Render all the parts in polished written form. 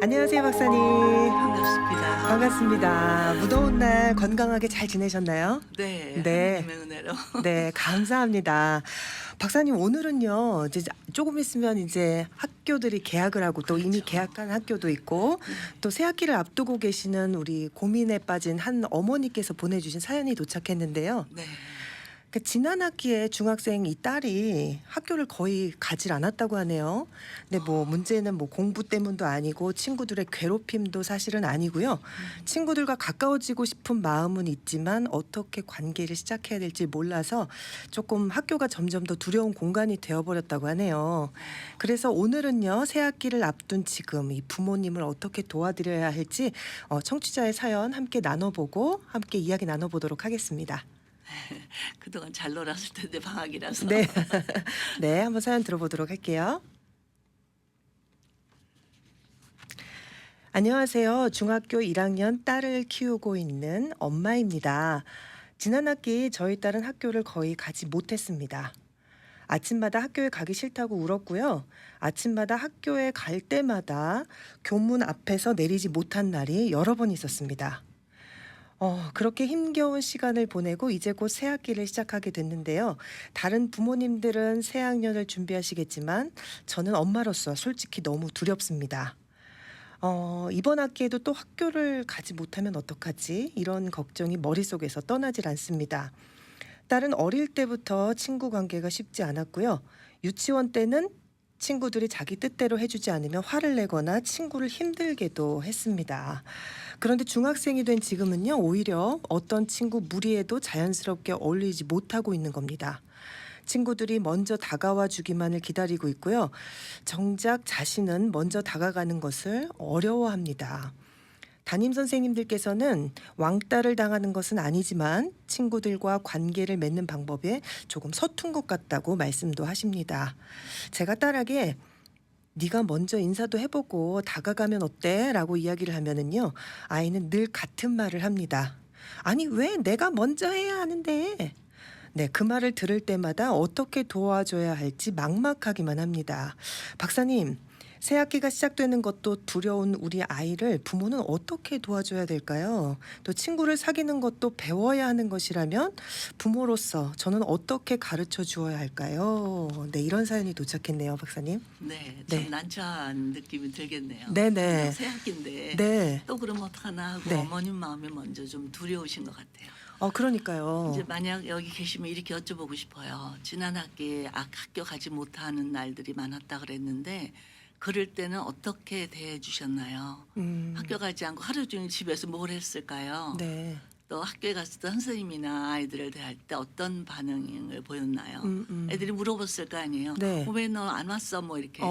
안녕하세요, 박사님. 반갑습니다. 반갑습니다. 무더운 날 건강하게 잘 지내셨나요? 네. 네. 하나님의 은혜로. 네, 감사합니다. 박사님, 오늘은요, 이제 조금 있으면 이제 학교들이 개학을 하고 또 이미 그렇죠. 개학한 학교도 있고 네. 또 새 학기를 앞두고 계시는 우리 고민에 빠진 한 어머니께서 보내주신 사연이 도착했는데요. 네. 지난 학기에 중학생 이 딸이 학교를 거의 가질 않았다고 하네요. 근데 뭐 문제는 뭐 공부 때문도 아니고 친구들의 괴롭힘도 사실은 아니고요. 친구들과 가까워지고 싶은 마음은 있지만 어떻게 관계를 시작해야 될지 몰라서 조금 학교가 점점 더 두려운 공간이 되어버렸다고 하네요. 그래서 오늘은요, 새 학기를 앞둔 지금 이 부모님을 어떻게 도와드려야 할지 청취자의 사연 함께 나눠보고 함께 이야기 나눠보도록 하겠습니다. 그동안 잘 놀았을 텐데 방학이라서. 네. 네, 한번 사연 들어보도록 할게요. 안녕하세요. 중학교 1학년 딸을 키우고 있는 엄마입니다. 지난 학기 저희 딸은 학교를 거의 가지 못했습니다. 아침마다 학교에 가기 싫다고 울었고요. 아침마다 학교에 갈 때마다 교문 앞에서 내리지 못한 날이 여러 번 있었습니다. 그렇게 힘겨운 시간을 보내고 이제 곧 새 학기를 시작하게 됐는데요. 다른 부모님들은 새 학년을 준비하시겠지만 저는 엄마로서 솔직히 너무 두렵습니다. 이번 학기에도 또 학교를 가지 못하면 어떡하지? 이런 걱정이 머릿속에서 떠나질 않습니다. 딸은 어릴 때부터 친구 관계가 쉽지 않았고요. 유치원 때는 친구들이 자기 뜻대로 해주지 않으면 화를 내거나 친구를 힘들게도 했습니다. 그런데 중학생이 된 지금은요, 오히려 어떤 친구 무리에도 자연스럽게 어울리지 못하고 있는 겁니다. 친구들이 먼저 다가와 주기만을 기다리고 있고요. 정작 자신은 먼저 다가가는 것을 어려워합니다. 담임 선생님들께서는 왕따를 당하는 것은 아니지만 친구들과 관계를 맺는 방법에 조금 서툰 것 같다고 말씀도 하십니다. 제가 딸에게 네가 먼저 인사도 해보고 다가가면 어때? 라고 이야기를 하면은요, 아이는 늘 같은 말을 합니다. 아니, 왜 내가 먼저 해야 하는데? 네, 그 말을 들을 때마다 어떻게 도와줘야 할지 막막하기만 합니다. 박사님, 새 학기가 시작되는 것도 두려운 우리 아이를 부모는 어떻게 도와줘야 될까요? 또 친구를 사귀는 것도 배워야 하는 것이라면 부모로서 저는 어떻게 가르쳐 주어야 할까요? 네, 이런 사연이 도착했네요, 박사님. 네. 네. 참 난처한 느낌이 들겠네요. 네네. 새 학기인데 네. 또 그러면 어떡하나 하고 네. 어머님 마음이 먼저 좀 두려우신 것 같아요. 그러니까요. 이제 만약 여기 계시면 이렇게 여쭤보고 싶어요. 지난 학기에 학교 가지 못하는 날들이 많았다 그랬는데 그럴 때는 어떻게 대해 주셨나요? 학교 가지 않고 하루 종일 집에서 뭘 했을까요? 네. 또 학교에 갔을 때 선생님이나 아이들을 대할 때 어떤 반응을 보였나요? 애들이 물어봤을 거 아니에요. 네. 왜 너 안 왔어? 뭐 이렇게.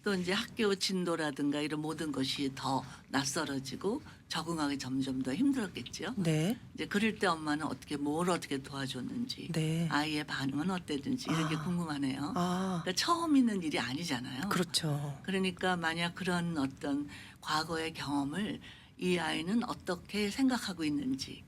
또 이제 학교 진도라든가 이런 모든 것이 더 낯설어지고 적응하기 점점 더 힘들었겠죠. 네. 이제 그럴 때 엄마는 뭘 어떻게 도와줬는지, 네. 아이의 반응은 어땠는지 이렇게 아. 궁금하네요. 아, 그러니까 처음 있는 일이 아니잖아요. 그렇죠. 그러니까 만약 그런 어떤 과거의 경험을 이 아이는 어떻게 생각하고 있는지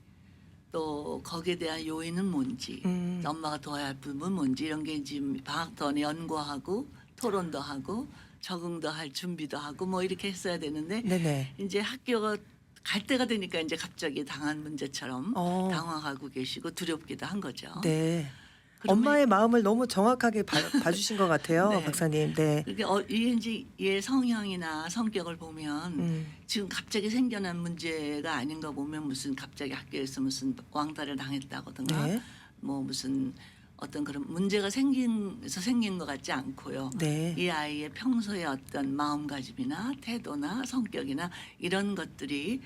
또 거기에 대한 요인은 뭔지 엄마가 도와야 할 부분은 뭔지 이런 게 지금 방학 동안에 연구하고 토론도 하고 적응도 할 준비도 하고 뭐 이렇게 했어야 되는데 네네. 이제 학교가 갈 때가 되니까 이제 갑자기 당한 문제처럼 당황하고 계시고 두렵기도 한 거죠. 네. 그러면 엄마의 마음을 너무 정확하게 봐주신 것 같아요, 네. 박사님. 네. 그게 이게 이제 얘 성향이나 성격을 보면 지금 갑자기 생겨난 문제가 아닌 거 보면 무슨 갑자기 학교에서 무슨 왕따를 당했다거든가 네. 뭐 무슨 어떤 그런 문제가 생긴 것 같지 않고요. 네. 이 아이의 평소의 어떤 마음가짐이나 태도나 성격이나 이런 것들이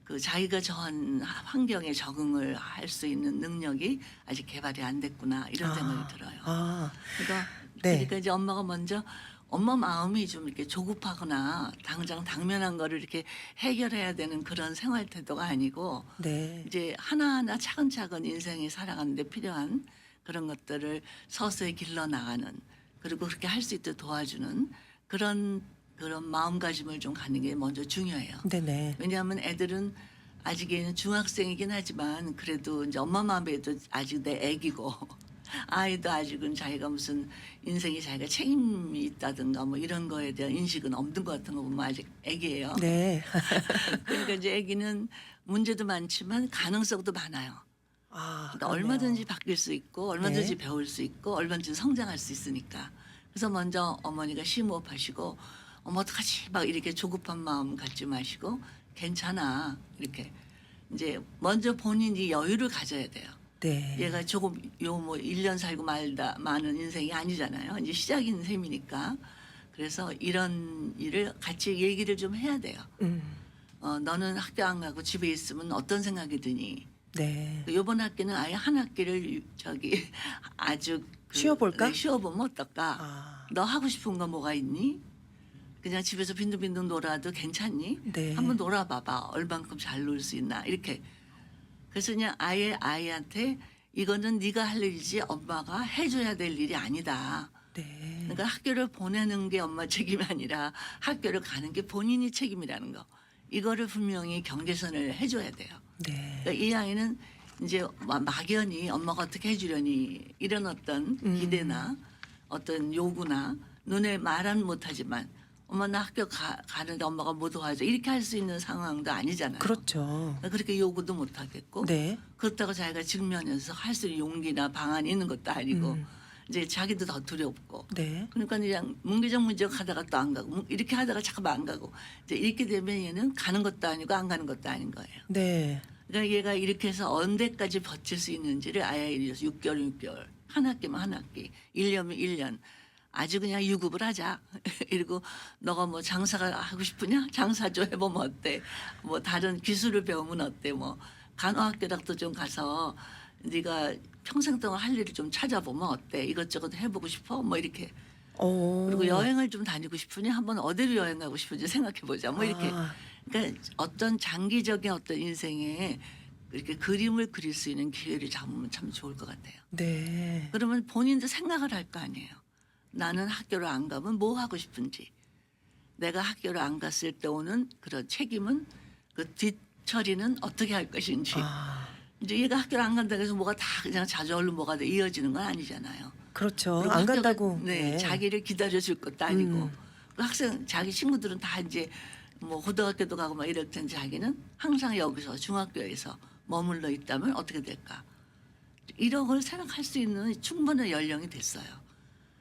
그 자기가 처한 환경에 적응을 할 수 있는 능력이 아직 개발이 안 됐구나 이런 생각이 들어요. 그러니까, 네. 그러니까 이제 엄마가 먼저 엄마 마음이 좀 이렇게 조급하거나 당장 당면한 거를 이렇게 해결해야 되는 그런 생활 태도가 아니고 네. 이제 하나하나 차근차근 인생이 살아가는데 필요한 그런 것들을 서서히 길러 나가는 그리고 그렇게 할 수 있도록 도와주는 그런 마음가짐을 좀 갖는 게 먼저 중요해요. 네네. 왜냐하면 애들은 아직은 중학생이긴 하지만 그래도 이제 엄마 마음에도 아직 내 애기고 아이도 아직은 자기가 무슨 인생에 자기가 책임이 있다든가 뭐 이런 거에 대한 인식은 없는 것 같은 거 보면 아직 애기예요. 네. 그러니까 이제 애기는 문제도 많지만 가능성도 많아요. 아, 그러니까 그렇네요. 얼마든지 바뀔 수 있고 얼마든지 네. 배울 수 있고 얼마든지 성장할 수 있으니까. 그래서 먼저 어머니가 심호흡하시고 어머 어떡하지 막 이렇게 조급한 마음 갖지 마시고 괜찮아 이렇게 이제 먼저 본인이 여유를 가져야 돼요. 네. 얘가 조금 요 뭐 1년 살고 말다 마는 인생이 아니잖아요. 이제 시작인 셈이니까. 그래서 이런 일을 같이 얘기를 좀 해야 돼요. 음. 너는 학교 안 가고 집에 있으면 어떤 생각이 드니? 네. 요번 학기는 아예 한 학기를 저기 아주 쉬어볼까? 네, 쉬어보면 어떨까? 아. 너 하고 싶은 거 뭐가 있니? 그냥 집에서 빈둥빈둥 놀아도 괜찮니? 네. 한번 놀아봐봐. 얼만큼 잘 놀 수 있나? 이렇게. 그래서 그냥 아예 아이한테 이거는 네가 할 일이지 엄마가 해줘야 될 일이 아니다. 네. 그러니까 학교를 보내는 게 엄마 책임이 아니라 학교를 가는 게 본인이 책임이라는 거. 이거를 분명히 경계선을 해줘야 돼요. 네. 그러니까 이 아이는 이제 막연히 엄마가 어떻게 해주려니 이런 어떤 기대나 어떤 요구나 눈에 말은 못하지만 엄마 나 학교 가는데 엄마가 뭐 도와줘 이렇게 할 수 있는 상황도 아니잖아요. 그렇죠. 그러니까 그렇게 요구도 못하겠고 네. 그렇다고 자기가 직면해서 할 수 있는 용기나 방안이 있는 것도 아니고 이제 자기도 더 두렵고 네. 그러니까 그냥 문기적 하다가 또 안 가고 이렇게 하다가 잠깐만 안 가고 이제 이렇게 되면 얘는 가는 것도 아니고 안 가는 것도 아닌 거예요. 네. 그러니까 얘가 이렇게 해서 언제까지 버틸 수 있는지를 아예 6개월 한 학기면 한 학기 1년이면 1년 아주 그냥 유급을 하자. 그리고 너가 뭐 장사가 하고 싶으냐? 장사 좀 해보면 어때? 뭐 다른 기술을 배우면 어때? 뭐 간호학교락도 좀 가서 네가 평생 동안 할 일을 좀 찾아보면 어때? 이것저것 해보고 싶어? 뭐 이렇게. 오. 그리고 여행을 좀 다니고 싶으냐? 한번 어디로 여행 가고 싶은지 생각해보자. 뭐 이렇게. 아. 그러니까 어떤 장기적인 어떤 인생에 이렇게 그림을 그릴 수 있는 기회를 잡으면 참 좋을 것 같아요. 네. 그러면 본인도 생각을 할 거 아니에요. 나는 학교를 안 가면 뭐 하고 싶은지. 내가 학교를 안 갔을 때 오는 그런 책임은 그 뒷처리는 어떻게 할 것인지. 아. 이제 얘가 학교를 안 간다고 해서 뭐가 다 그냥 자주얼른 뭐가 돼 이어지는 건 아니잖아요. 그렇죠. 그리고 안 학교가 간다고. 네, 자기를 기다려줄 것도 아니고 음. 그 학생 자기 친구들은 다 이제 뭐 고등학교도 가고 막 이럴 텐데 자기는 항상 여기서 중학교에서 머물러 있다면 어떻게 될까? 이런 걸 생각할 수 있는 충분한 연령이 됐어요.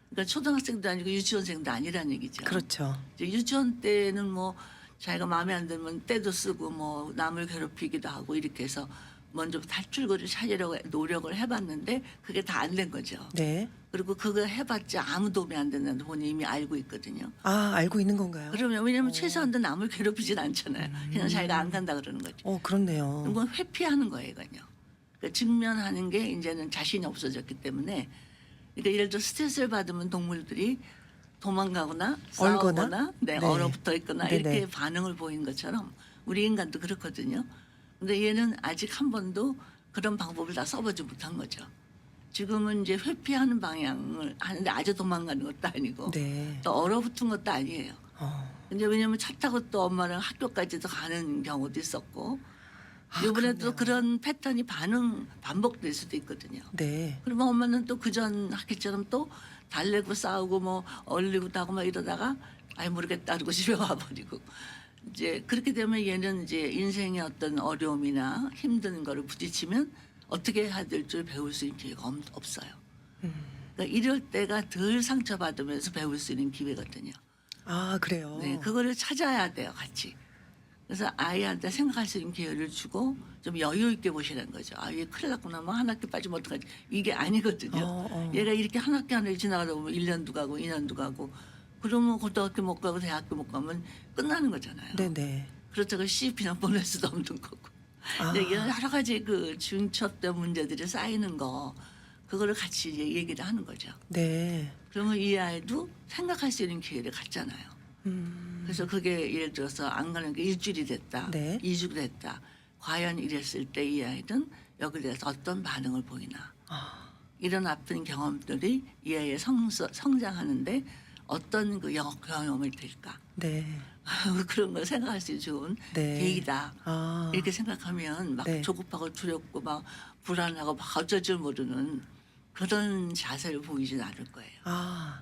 그러니까 초등학생도 아니고 유치원생도 아니라는 얘기죠. 그렇죠. 이제 유치원 때는 뭐 자기가 마음에 안 들면 떼도 쓰고 뭐 남을 괴롭히기도 하고 이렇게 해서 먼저 탈출구를 찾으려고 노력을 해봤는데 그게 다 안 된 거죠. 네. 그리고 그거 해봤자 아무 도움이 안 된다는 본인이 이미 알고 있거든요. 아, 알고 있는 건가요? 그러면 왜냐하면 최소한도 남을 괴롭히진 않잖아요. 그냥 자기가 안 간다 그러는 거죠. 그렇네요. 이건 회피하는 거예요, 이건요. 그러니까 직면하는 게 이제는 자신이 없어졌기 때문에 그러니까 예를 들어 스트레스를 받으면 동물들이 도망가거나 얼거나? 싸우거나 네. 얼어붙어 있거나 네네. 이렇게 반응을 보이는 것처럼 우리 인간도 그렇거든요. 근데 얘는 아직 한 번도 그런 방법을 다 써보지 못한 거죠. 지금은 이제 회피하는 방향을 하는데 아주 도망가는 것도 아니고 네. 또 얼어붙은 것도 아니에요. 어. 근데 왜냐면 차 타고 또 엄마랑 학교까지도 가는 경우도 있었고 이번에 또 그렇네요. 그런 패턴이 반복될 수도 있거든요. 네. 그러면 엄마는 또 그전 학기처럼 또 달래고 싸우고 뭐 얼리고 하고 막 이러다가 아예 모르겠다 그러고 집에 와버리고 이제 그렇게 되면 얘는 이제 인생의 어떤 어려움이나 힘든 거를 부딪히면 어떻게 해야 될 줄 배울 수 있는 기회가 없어요. 그러니까 이럴 때가 덜 상처받으면서 배울 수 있는 기회거든요. 아, 그래요. 네, 그거를 찾아야 돼요, 같이. 그래서 아이한테 생각할 수 있는 기회를 주고 좀 여유 있게 보시는 거죠. 아, 얘 큰일 났구나. 뭐 한 학기 빠지면 어떡하지. 이게 아니거든요. 얘가 이렇게 한 학기 하나 지나가다 보면 1년도 가고 2년도 가고 그러면 고등학교 못 가고 대학교 못 가면 끝나는 거잖아요. 네네. 그렇다고 씨 그냥 보낼 수도 없는 거고. 아. 근데 이런 여러 가지 그 중첩된 문제들이 쌓이는 거 그거를 같이 이제 얘기를 하는 거죠. 네. 그러면 이 아이도 생각할 수 있는 기회를 갖잖아요. 그래서 그게 예를 들어서 안 가는 게 일주일이 됐다, 네. 2주가 됐다. 과연 이랬을 때 이 아이는 여기에 대해서 어떤 반응을 보이나. 이런 아픈 경험들이 이 아이의 성장하는데 어떤 그 경험을 들까. 네. 그런 걸 생각할 수 있는 좋은 네. 계기다. 아. 이렇게 생각하면 막 네. 조급하고 두렵고 막 불안하고 막 어쩔 줄 모르는 그런 자세를 보이진 않을 거예요. 아.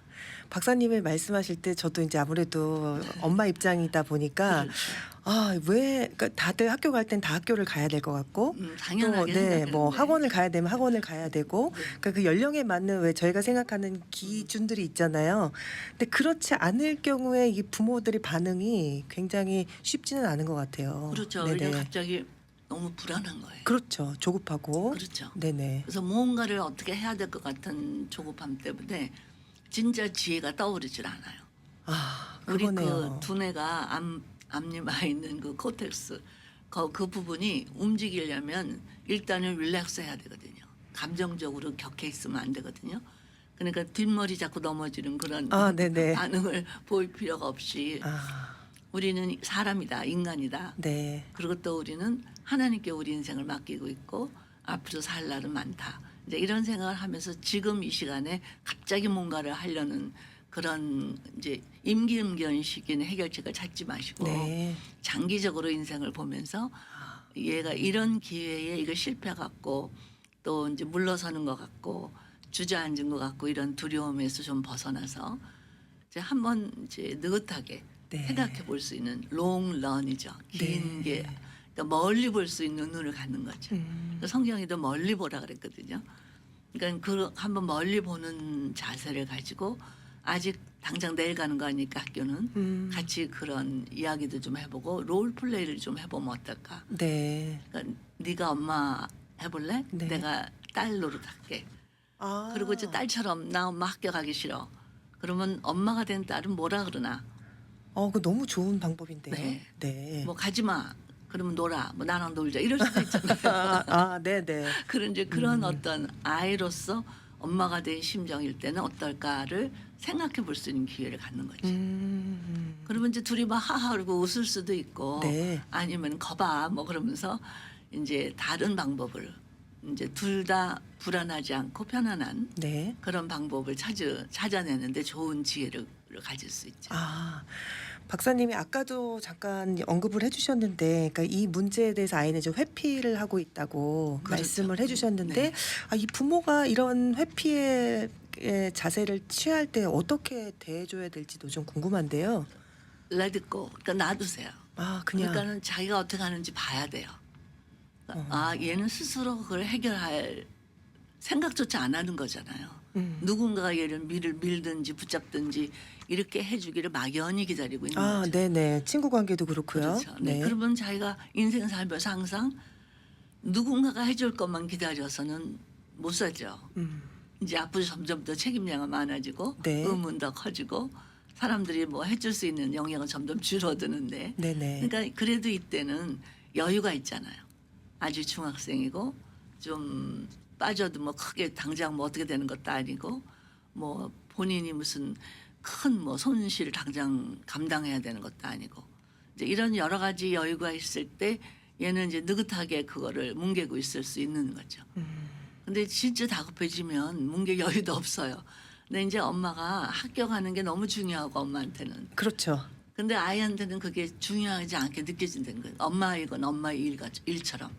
박사님이 말씀하실 때 저도 이제 아무래도 엄마 입장이다 보니까 그렇죠. 왜 그러니까 다들 학교 갈 땐 다 학교를 가야 될 것 같고 또 당연하게 네, 생각하는데. 뭐 학원을 가야 되면 학원을 가야 되고 네. 그러니까 그 연령에 맞는 왜 저희가 생각하는 기준들이 있잖아요. 근데 그렇지 않을 경우에 이 부모들의 반응이 굉장히 쉽지는 않은 것 같아요. 그렇죠. 네네. 왜냐면 갑자기 너무 불안한 거예요. 그렇죠. 조급하고. 그렇죠. 네네. 그래서 무언가를 어떻게 해야 될 것 같은 조급함 때문에 진짜 지혜가 떠오르질 않아요. 우리 그거네요. 그 두뇌가 앞니마에 있는 그 코텍스 그 부분이 움직이려면 일단은 릴렉스 해야 되거든요. 감정적으로 격해 있으면 안 되거든요. 그러니까 뒷머리 자꾸 넘어지는 그런 네네. 반응을 보일 필요가 없이 아, 우리는 사람이다, 인간이다. 네. 그리고 또 우리는 하나님께 우리 인생을 맡기고 있고 앞으로 살 날은 많다. 이제 이런 생각을 하면서 지금 이 시간에 갑자기 뭔가를 하려는 그런 이제 임기응변식인 해결책을 찾지 마시고 네. 장기적으로 인생을 보면서 얘가 이런 기회에 이거 실패 같고 또 이제 물러서는 것 같고 주저앉은 것 같고 이런 두려움에서 좀 벗어나서 이제 한번 이제 느긋하게 네. 생각해 볼 수 있는 롱런이죠. 긴 네. 게 그러니까 멀리 볼 수 있는 눈을 갖는 거죠. 그러니까 성경에도 멀리 보라 그랬거든요. 그러니까 그 한번 멀리 보는 자세를 가지고 아직 당장 내일 가는 거 아니까 학교는 같이 그런 이야기도 좀 해보고 롤 플레이를 좀 해보면 어떨까? 네. 그러니까 네가 엄마 해볼래? 네. 내가 딸 노릇할게. 아. 그리고 이제 딸처럼 나 엄마 학교 가기 싫어. 그러면 엄마가 된 딸은 뭐라 그러나? 그 너무 좋은 방법인데요. 네. 네. 뭐 가지 마. 그러면 놀아. 뭐 나랑 놀자. 이럴 수도 있잖아요. 네네. 그런 이제 그런 어떤 아이로서 엄마가 된 심정일 때는 어떨까를 생각해 볼 수 있는 기회를 갖는 거지. 그러면 이제 둘이 막 하하 그러고 웃을 수도 있고 네. 아니면 거봐 뭐 그러면서 이제 다른 방법을 이제 둘 다 불안하지 않고 편안한 네. 그런 방법을 찾아내는데 좋은 지혜를 가질 수 있죠. 박사님이 아까도 잠깐 언급을 해주셨는데, 그러니까 이 문제에 대해서 아이는 좀 회피를 하고 있다고 그렇죠. 말씀을 해주셨는데, 네. 이 부모가 이런 회피의 자세를 취할 때 어떻게 대해줘야 될지도 좀 궁금한데요. 레드고 그러니까 놔두세요. 그냥 그러니까는 자기가 어떻게 하는지 봐야 돼요. 그러니까 얘는 스스로 그걸 해결할 생각조차 안 하는 거잖아요. 누군가가 얘를 밀든지 붙잡든지 이렇게 해주기를 막연히 기다리고 있는 거죠. 네네. 친구 관계도 그렇고요. 그렇죠. 네. 그러면 자기가 인생 살면서 항상 누군가가 해줄 것만 기다려서는 못 살죠. 이제 앞으로 점점 더 책임량이 많아지고 네. 의문 더 커지고 사람들이 뭐 해줄 수 있는 영역은 점점 줄어드는데 네네. 그러니까 그래도 이때는 여유가 있잖아요. 아직 중학생이고 좀 빠져도 뭐 크게 당장 뭐 어떻게 되는 것도 아니고 뭐 본인이 무슨 큰 뭐 손실을 당장 감당해야 되는 것도 아니고 이제 이런 여러 가지 여유가 있을 때 얘는 이제 느긋하게 그거를 뭉개고 있을 수 있는 거죠. 근데 진짜 다급해지면 뭉갤 여유도 없어요. 근데 이제 엄마가 학교 가는 게 너무 중요하고 엄마한테는. 그렇죠. 근데 아이한테는 그게 중요하지 않게 느껴진다는 거예요. 엄마 이건 엄마의 일처럼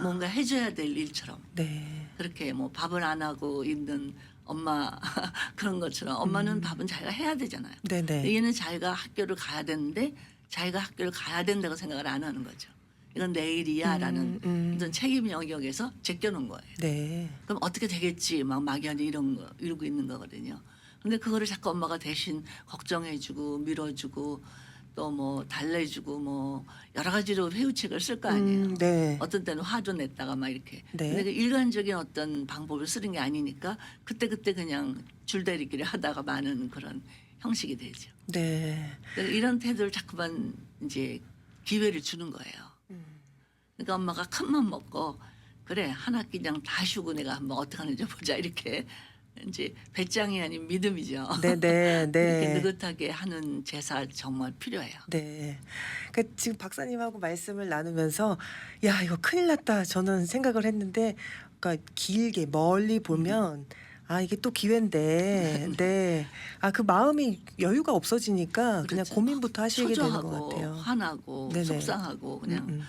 뭔가 해줘야 될 일처럼 네. 그렇게 뭐 밥을 안 하고 있는 엄마 그런 것처럼 엄마는 밥은 자기가 해야 되잖아요. 네네. 근데 얘는 자기가 학교를 가야 되는데 자기가 학교를 가야 된다고 생각을 안 하는 거죠. 이건 내 일이야라는 어떤 책임 영역에서 제껴놓은 거예요. 네. 그럼 어떻게 되겠지 막 막연히 이러고 있는 거거든요. 근데 그거를 자꾸 엄마가 대신 걱정해주고 밀어주고 또 뭐 달래주고 뭐 여러 가지로 회유책을 쓸 거 아니에요. 네. 어떤 때는 화도 냈다가 막 이렇게. 네. 근데 그 일관적인 어떤 방법을 쓰는 게 아니니까 그때그때 그냥 줄다리기를 하다가 마는 그런 형식이 되죠. 네. 그러니까 이런 태도를 자꾸만 이제 기회를 주는 거예요. 그러니까 엄마가 큰맘 먹고 그래 한 학기 그냥 다 쉬고 내가 한번 어떻게 하는지 보자 이렇게 이제 배짱이 아닌 믿음이죠. 네네. 이렇게 네. 느긋하게 하는 제사 정말 필요해요. 네. 그러니까 지금 박사님하고 말씀을 나누면서 야 이거 큰일 났다 저는 생각을 했는데 그러니까 길게 멀리 보면 이게 또 기회인데 네. 그 마음이 여유가 없어지니까 그냥 그렇죠. 고민부터 하시게 되는 것 초조하고 같아요. 화나고 네네. 속상하고 그냥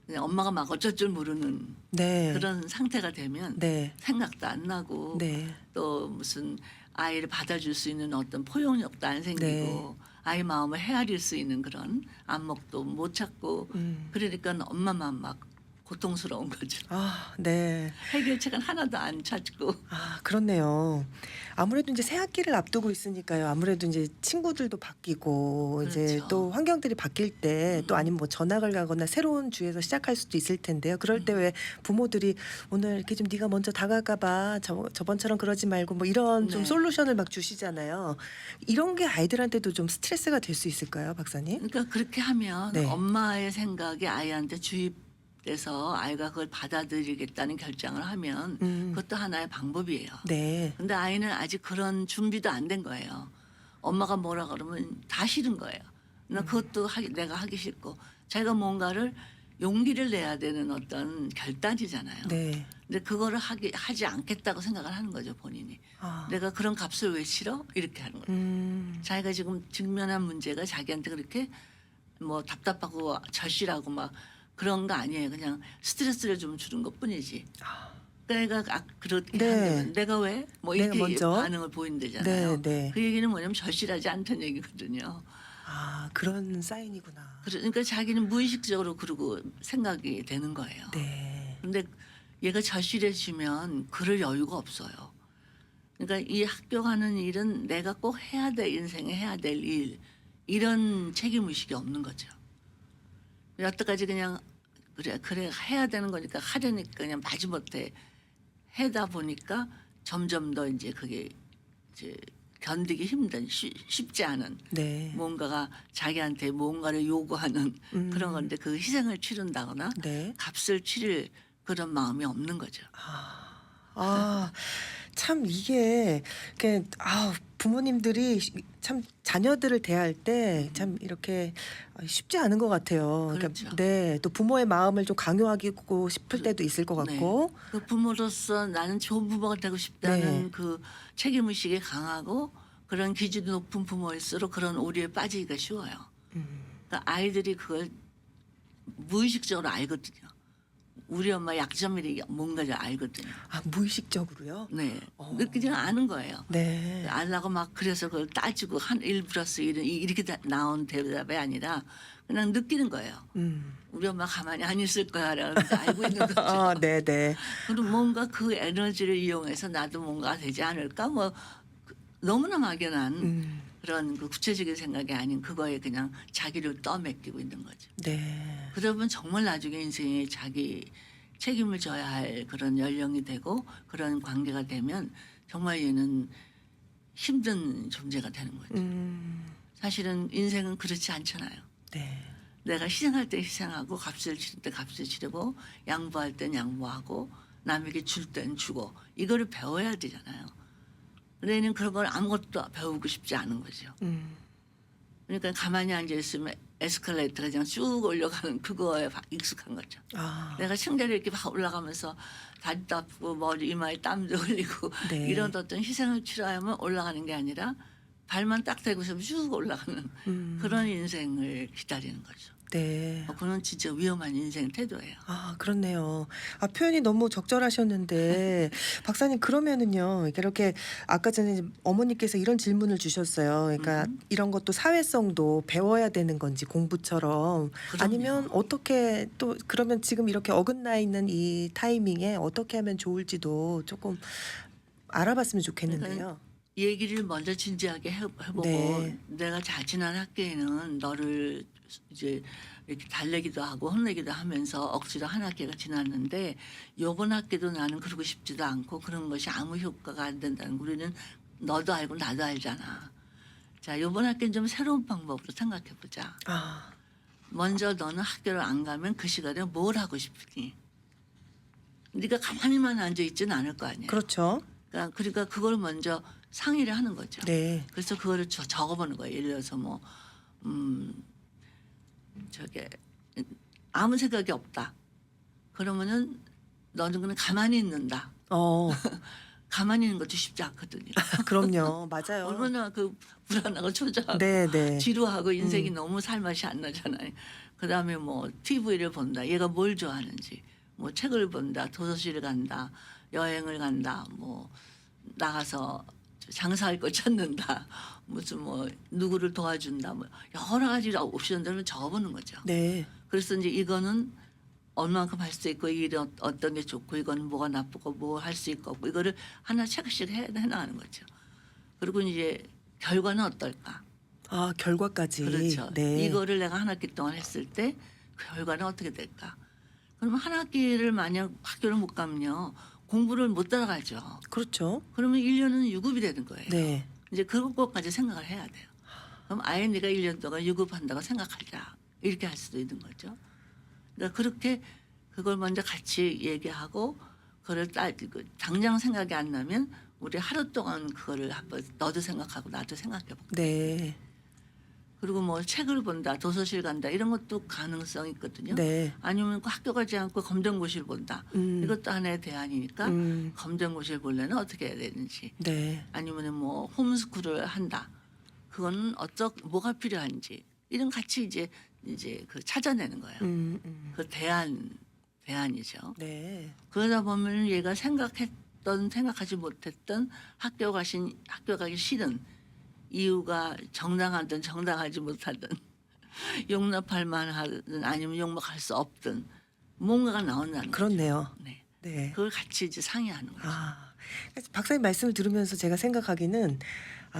그냥 엄마가 막 어쩔 줄 모르는 네. 그런 상태가 되면 네. 생각도 안 나고 네. 또 무슨 아이를 받아줄 수 있는 어떤 포용력도 안 생기고 네. 아이 마음을 헤아릴 수 있는 그런 안목도 못 찾고 그러니까 엄마만 막 고통스러운 거죠. 아, 네. 해결책은 하나도 안 찾고. 아, 그렇네요. 아무래도 인제 새 학기를 앞두고 있으니까요. 아무래도 인제 친구들도 바뀌고 이제 그렇죠. 또 환경들이 바뀔 때 또 아니면 뭐 전학을 가거나 새로운 주에서 시작할 수도 있을 텐데요. 그럴 때 왜 부모들이 "오늘 이렇게 좀 네가 먼저 다가가 봐. 저번처럼 그러지 말고." 뭐 이런 좀 네. 솔루션을 막 주시잖아요. 이런 게 아이들한테도 좀 스트레스가 될 수 있을까요, 박사님? 그러니까 그렇게 하면 네. 엄마의 생각이 아이한테 주입돼서 아이가 그걸 받아들이겠다는 결정을 하면 그것도 하나의 방법이에요. 네. 근데 아이는 아직 그런 준비도 안 된 거예요. 엄마가 뭐라 그러면 다 싫은 거예요. 나 그것도 내가 하기 싫고 자기가 뭔가를 용기를 내야 되는 어떤 결단이잖아요. 네. 근데 그거를 하지 않겠다고 생각을 하는 거죠, 본인이. 아. 내가 그런 값을 왜 치러? 이렇게 하는 거예요. 자기가 지금 직면한 문제가 자기한테 그렇게 뭐 답답하고 절실하고 막 그런 거 아니에요. 그냥 스트레스를 좀 주는 것뿐이지. 내가 그렇게 네. 한다면 내가 왜? 뭐 내가 이렇게 먼저? 반응을 보인다잖아요. 네, 네. 그 얘기는 뭐냐면 절실하지 않다는 얘기거든요. 아, 그런 사인이구나. 그러니까 자기는 무의식적으로 그러고 생각이 되는 거예요. 네. 근데 얘가 절실해지면 그럴 여유가 없어요. 그러니까 이 학교 가는 일은 내가 꼭 해야 될 인생에 해야 될 일 이런 책임의식이 없는 거죠. 여태까지 그냥 그래 해야 되는 거니까 하려니까 그냥 마지못해 해다 보니까 점점 더 이제 그게 이제 견디기 힘든 쉽지 않은 네. 뭔가가 자기한테 뭔가를 요구하는 그런 건데 그 희생을 치른다거나 네. 값을 치를 그런 마음이 없는 거죠. 아, 참 이게 부모님들이 참 자녀들을 대할 때 참 이렇게 쉽지 않은 것 같아요. 그렇죠. 네, 또 부모의 마음을 좀 강요하고 싶을 때도 있을 것 같고. 그 부모로서 나는 좋은 부모가 되고 싶다는 네. 그 책임의식이 강하고 그런 기준이 높은 부모일수록 그런 오류에 빠지기가 쉬워요. 그러니까 아이들이 그걸 무의식적으로 알거든요. 우리 엄마 약점이 뭔가를 알거든요. 아, 무의식적으로요? 네. 그냥 아는 거예요. 네. 알라고 막 그래서 그걸 따지고 한 1+1은 이렇게 나온 대답이 아니라 그냥 느끼는 거예요. 우리 엄마 가만히 안 있을 거야라는 걸 알고 있는 거죠. 아, 네, 네. 그리고 뭔가 그 에너지를 이용해서 나도 뭔가 되지 않을까 뭐 너무나 막연한 그런 그 구체적인 생각이 아닌 그거에 그냥 자기를 떠맡기고 있는 거죠. 네. 그러다 보면 정말 나중에 인생에 자기 책임을 져야 할 그런 연령이 되고 그런 관계가 되면 정말 얘는 힘든 존재가 되는 거죠. 사실은 인생은 그렇지 않잖아요. 네. 내가 희생할 때 희생하고 값을 치를 때 값을 치르고 양보할 땐 양보하고 남에게 줄 땐 주고 이거를 배워야 되잖아요. 근데 얘는 그런 걸 아무것도 배우고 싶지 않은 거죠. 그러니까 가만히 앉아 있으면 에스컬레이터가 그냥 쭉 올라가는 그거에 익숙한 거죠. 아, 내가 층계를 이렇게 막 올라가면서 다리도 아프고 머리 이마에 땀도 흘리고 네. 이런 어떤 희생을 치러야만 올라가는 게 아니라 발만 딱 대고 있으면 쭉 올라가는 그런 인생을 기다리는 거죠. 네. 그건 진짜 위험한 인생 태도예요. 아, 그렇네요. 아, 표현이 너무 적절하셨는데 박사님, 그러면은요. 이렇게 아까 전에 이제 어머니께서 이런 질문을 주셨어요. 그러니까 이런 것도 사회성도 배워야 되는 건지 공부처럼 그럼요. 아니면 어떻게 또 그러면 지금 이렇게 어긋나 있는 이 타이밍에 어떻게 하면 좋을지도 조금 알아봤으면 좋겠는데요. 얘기를 먼저 진지하게 해보고 네. 내가 지난 학기에는 너를 이제 이렇게 달래기도 하고 혼내기도 하면서 억지로 한 학기가 지났는데 요번 학기도 나는 그러고 싶지도 않고 그런 것이 아무 효과가 안 된다는 거 우리는 너도 알고 나도 알잖아. 자, 요번 학기는 좀 새로운 방법으로 생각해 보자. 아, 먼저 너는 학교를 안 가면 그 시간에 뭘 하고 싶으니? 네가 가만히만 앉아 있지는 않을 거 아니에요. 그렇죠. 그러니까 그걸 먼저 상의를 하는 거죠. 네. 그래서 그거를 적어보는 거예요. 예를 들어서 뭐 저게 아무 생각이 없다. 그러면은 너는 그냥 가만히 있는다. 어, 가만히 있는 것도 쉽지 않거든요. 그럼요. 맞아요. 얼마나 그 불안하고 초조하고 네, 네. 지루하고 인생이 너무 살맛이 안 나잖아요. 그다음에 뭐 TV를 본다. 얘가 뭘 좋아하는지. 뭐 책을 본다. 도서실을 간다. 여행을 간다. 뭐 나가서 장사할 거 찾는다. 무슨 뭐 누구를 도와준다. 뭐 여러 가지 옵션들을 적어보는 거죠. 네. 그래서 이제 이거는 얼마만큼 할 수 있고 이런 어떤 게 좋고 이건 뭐가 나쁘고 뭐 할 수 있고 없고 이거를 하나 책씩 해나가는 거죠. 그리고 이제 결과는 어떨까? 아, 결과까지. 그렇죠. 네. 이거를 내가 한 학기 동안 했을 때 그 결과는 어떻게 될까? 그러면 한 학기를 만약 학교를 못 가면요. 공부를 못 따라가죠. 그렇죠. 그러면 1년은 유급이 되는 거예요. 네. 이제 그것까지 생각을 해야 돼요. 그럼 아예 네가 1년 동안 유급한다고 생각하자. 이렇게 할 수도 있는 거죠. 그러니까 그렇게 그걸 먼저 같이 얘기하고 그걸 당장 생각이 안 나면 우리 하루 동안 그거를 한번 너도 생각하고 나도 생각해 볼게. 네. 그리고 뭐 책을 본다, 도서실 간다 이런 것도 가능성이 있거든요. 네. 아니면 그 학교 가지 않고 검정고시를 본다. 이것도 하나의 대안이니까 검정고시를 보려면 어떻게 해야 되는지. 네. 아니면 뭐 홈스쿨을 한다. 그거는 뭐가 필요한지 이런 같이 이제 그 찾아내는 거예요. 그 대안이죠. 네. 그러다 보면 얘가 생각하지 못했던 학교 가기 싫은 이유가 정당하든 정당하지 못하든 용납할 만하든 아니면 용납할 수 없든 뭔가가 나온다는 거죠. 그렇네요. 네. 네. 그걸 같이 이제 상의하는 거죠. 아, 그래서 박사님 말씀을 들으면서 제가 생각하기는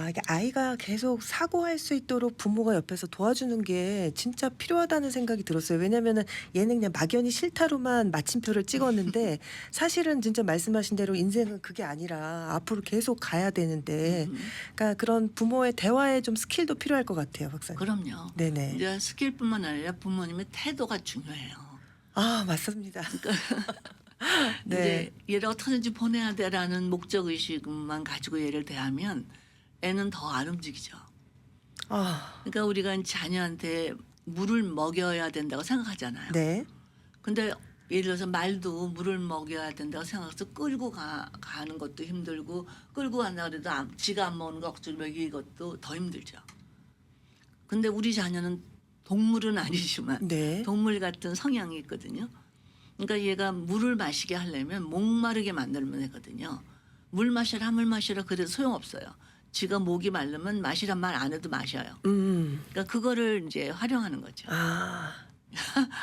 이게 아이가 계속 사고할 수 있도록 부모가 옆에서 도와주는 게 진짜 필요하다는 생각이 들었어요. 왜냐면은 얘는 그냥 막연히 싫다로만 마침표를 찍었는데 사실은 진짜 말씀하신 대로 인생은 그게 아니라 앞으로 계속 가야 되는데 그러니까 그런 부모의 대화에 좀 스킬도 필요할 것 같아요, 박사님. 그럼요. 네네. 이제 스킬뿐만 아니라 부모님의 태도가 중요해요. 아, 맞습니다. 네. 이제 얘를 어떻게든지 보내야 돼라는 목적 의식만 가지고 얘를 대하면 애는 더 안 움직이죠. 아, 그러니까 우리가 자녀한테 물을 먹여야 된다고 생각하잖아요. 네. 근데 예를 들어서 말도 물을 먹여야 된다고 생각해서 끌고 가는 것도 힘들고 끌고 간다 그래도 지가 안 먹는 거 억지로 먹이는 것도 더 힘들죠. 근데 우리 자녀는 동물은 아니지만 네. 동물 같은 성향이 있거든요. 그러니까 얘가 물을 마시게 하려면 목마르게 만들면 되거든요. 물 마시라 그래도 소용없어요. 지가 목이 마르면 마시란 말 안 해도 마셔요. 그러니까 그거를 이제 활용하는 거죠. 아,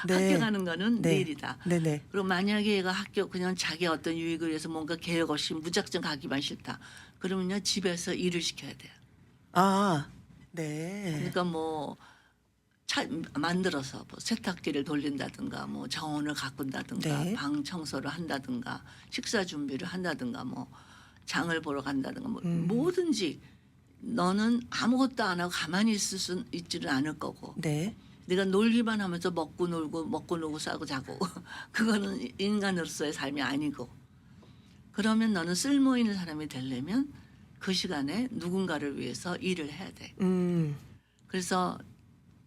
네. 학교 가는 거는 네. 내 일이다. 네네. 그리고 만약에 얘가 학교 그냥 자기 어떤 유익을 위해서 뭔가 계획 없이 무작정 가기만 싫다. 그러면요 집에서 일을 시켜야 돼요. 아, 네. 그러니까 뭐 만들어서 뭐 세탁기를 돌린다든가 뭐 정원을 가꾼다든가 네. 방 청소를 한다든가 식사 준비를 한다든가 뭐 장을 보러 간다든가 뭐 뭐든지 너는 아무것도 안 하고 가만히 있지는 않을 거고 네. 내가 놀기만 하면서 먹고 놀고 싸고 자고 그거는 인간으로서의 삶이 아니고 그러면 너는 쓸모 있는 사람이 되려면 그 시간에 누군가를 위해서 일을 해야 돼. 그래서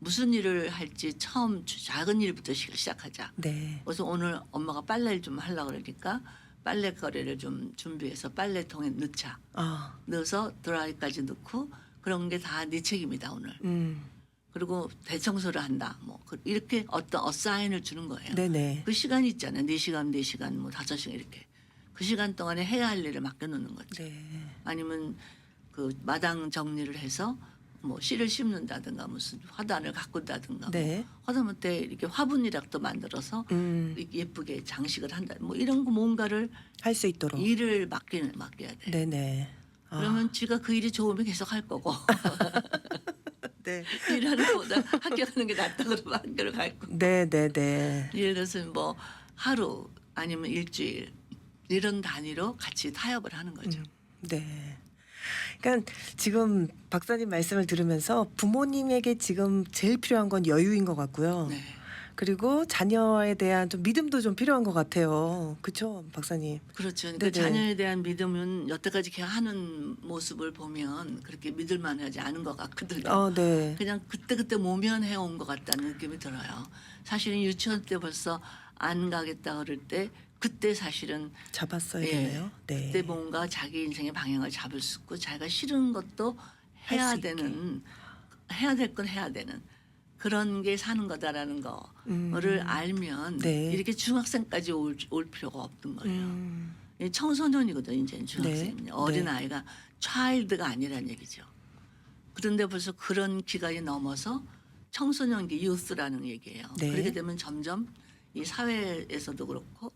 무슨 일을 할지 처음 작은 일부터 시작하자. 네. 그래서 오늘 엄마가 빨래를 좀 하려고 그러니까 빨래 거래를 좀 준비해서 빨래통에 넣자. 아, 넣어서 드라이까지 넣고 그런 게 다 네 책임이다 오늘. 그리고 대청소를 한다. 뭐 이렇게 어떤 어사인을 주는 거예요. 네네. 그 시간이 있잖아요. 4시간 뭐 5시간 이렇게. 그 시간 동안에 해야 할 일을 맡겨놓는 거죠. 네. 아니면 그 마당 정리를 해서 뭐 씨를 심는다든가 무슨 화단을 가꾼다든가 네. 뭐 하다못해 이렇게 화분이라도 만들어서 이렇게 예쁘게 장식을 한다. 뭐 이런 거 뭔가를 할 수 있도록. 일을 맡겨야 돼. 네네. 아, 그러면 지가 그 일이 좋으면 계속 할 거고 네. 일하는 것보다 학교 가는 게 낫다 그러면 학교를 갈 거고. 네네네. 예를 들어서 뭐 하루 아니면 일주일 이런 단위로 같이 타협을 하는 거죠. 네. 그러니까 지금 박사님 말씀을 들으면서 부모님에게 지금 제일 필요한 건 여유인 것 같고요. 네. 그리고 자녀에 대한 좀 믿음도 좀 필요한 것 같아요. 그렇죠, 박사님? 그렇죠. 그러니까 네네. 자녀에 대한 믿음은 여태까지 걔 하는 모습을 보면 그렇게 믿을만하지 않은 것 같거든요. 네. 그냥 그때 모면해 온 것 같다는 느낌이 들어요. 사실은 유치원 때 벌써 안 가겠다 그럴 때 그때 사실은 잡았어야 예, 되나요? 네. 그때 뭔가 자기 인생의 방향을 잡을 수 있고 자기가 싫은 것도 할 해야 수 있게. 되는 해야 될 건 해야 되는 그런 게 사는 거다라는 거를 알면 네. 이렇게 중학생까지 올 필요가 없던 거예요. 음. 이 청소년이거든 이제는 중학생이. 네. 어린 아이가 차일드가 아니란 얘기죠. 그런데 벌써 그런 기간이 넘어서 청소년기 유스라는 얘기예요. 네. 그렇게 되면 점점 이 사회에서도 그렇고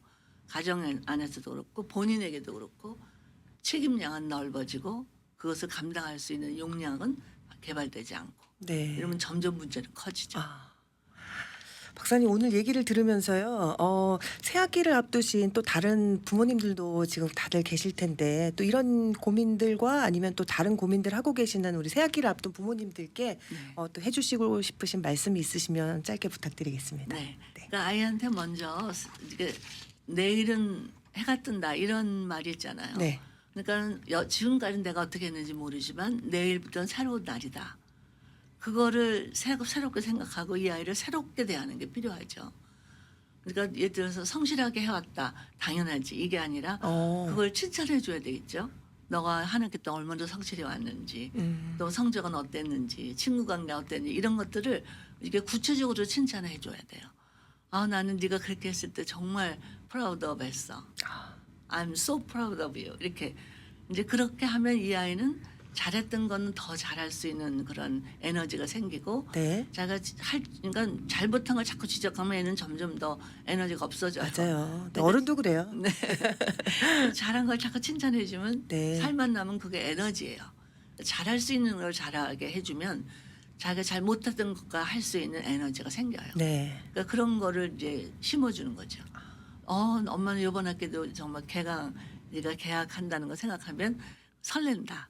가정 안에서도 그렇고 본인에게도 그렇고 책임량은 넓어지고 그것을 감당할 수 있는 용량은 개발되지 않고 네. 이러면 점점 문제는 커지죠. 박사님 오늘 얘기를 들으면서요. 새학기를 앞두신 또 다른 부모님들도 지금 다들 계실 텐데 또 이런 고민들과 아니면 또 다른 고민들 하고 계시는 우리 새학기를 앞둔 부모님들께 네. 또 해주시고 싶으신 말씀이 있으시면 짧게 부탁드리겠습니다. 네. 그러니까 아이한테 먼저 이게 내일은 해가 뜬다 이런 말이 있잖아요. 네. 그러니까 지금까지는 내가 어떻게 했는지 모르지만 내일부터는 새로운 날이다. 그거를 새롭게 생각하고 이 아이를 새롭게 대하는 게 필요하죠. 그러니까 예를 들어서 성실하게 해왔다. 당연하지. 이게 아니라 그걸 칭찬해 줘야 되겠죠. 너가 한 학기 동안 얼마나 성실해 왔는지 또 성적은 어땠는지 친구 관계 어땠는지 이런 것들을 이게 구체적으로 칭찬해 줘야 돼요. 나는 네가 그렇게 했을 때 정말 proud of 했어. I'm so proud of you. 이렇게 이제 그렇게 하면 이 아이는 잘했던 거는 더 잘할 수 있는 그런 에너지가 생기고 네. 자기가 그러니까 잘못한 걸 자꾸 지적하면 애는 점점 더 에너지가 없어져요. 맞아요. 네. 어른도 그래요. 네. 잘한 걸 자꾸 칭찬해 주면 네. 살만 남은 그게 에너지예요. 잘할 수 있는 걸 잘하게 해주면 자기가 잘 못했던 것과 할 수 있는 에너지가 생겨요. 네. 그러니까 그런 거를 이제 심어주는 거죠. 엄마는 이번 학기도 정말 네가 개학한다는 거 생각하면 설렌다.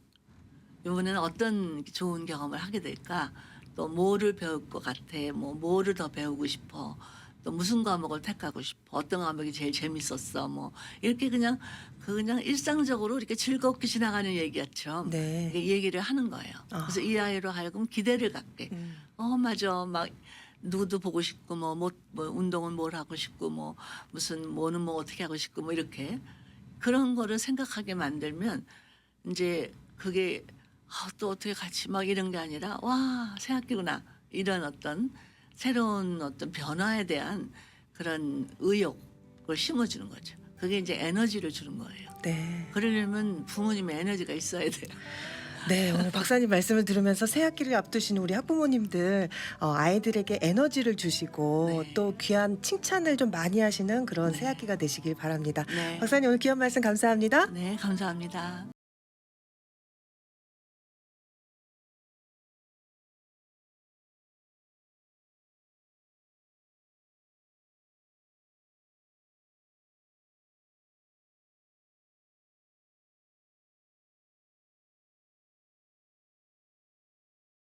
이번에는 어떤 좋은 경험을 하게 될까? 또 뭐를 배울 것 같아? 뭐를 더 배우고 싶어? 또 무슨 과목을 택하고 싶어? 어떤 과목이 제일 재밌었어? 이렇게 그냥 일상적으로 이렇게 즐겁게 지나가는 얘기처럼 네. 이렇게 얘기를 하는 거예요. 그래서 이 아이로 하여금 기대를 갖게. 맞아. 막 누구도 보고 싶고 운동은 뭘 하고 싶고 무슨 뭐는 어떻게 하고 싶고 이렇게 그런 거를 생각하게 만들면 이제 그게 또 어떻게 같이 이런 게 아니라 와 새학기구나 이런 어떤 새로운 어떤 변화에 대한 그런 의욕을 심어주는 거죠. 그게 이제 에너지를 주는 거예요. 네. 그러려면 부모님의 에너지가 있어야 돼요. 네, 오늘 박사님 말씀을 들으면서 새학기를 앞두신 우리 학부모님들 아이들에게 에너지를 주시고 네. 또 귀한 칭찬을 좀 많이 하시는 그런 새학기가 되시길 바랍니다. 네. 박사님 오늘 귀한 말씀 감사합니다. 네, 감사합니다.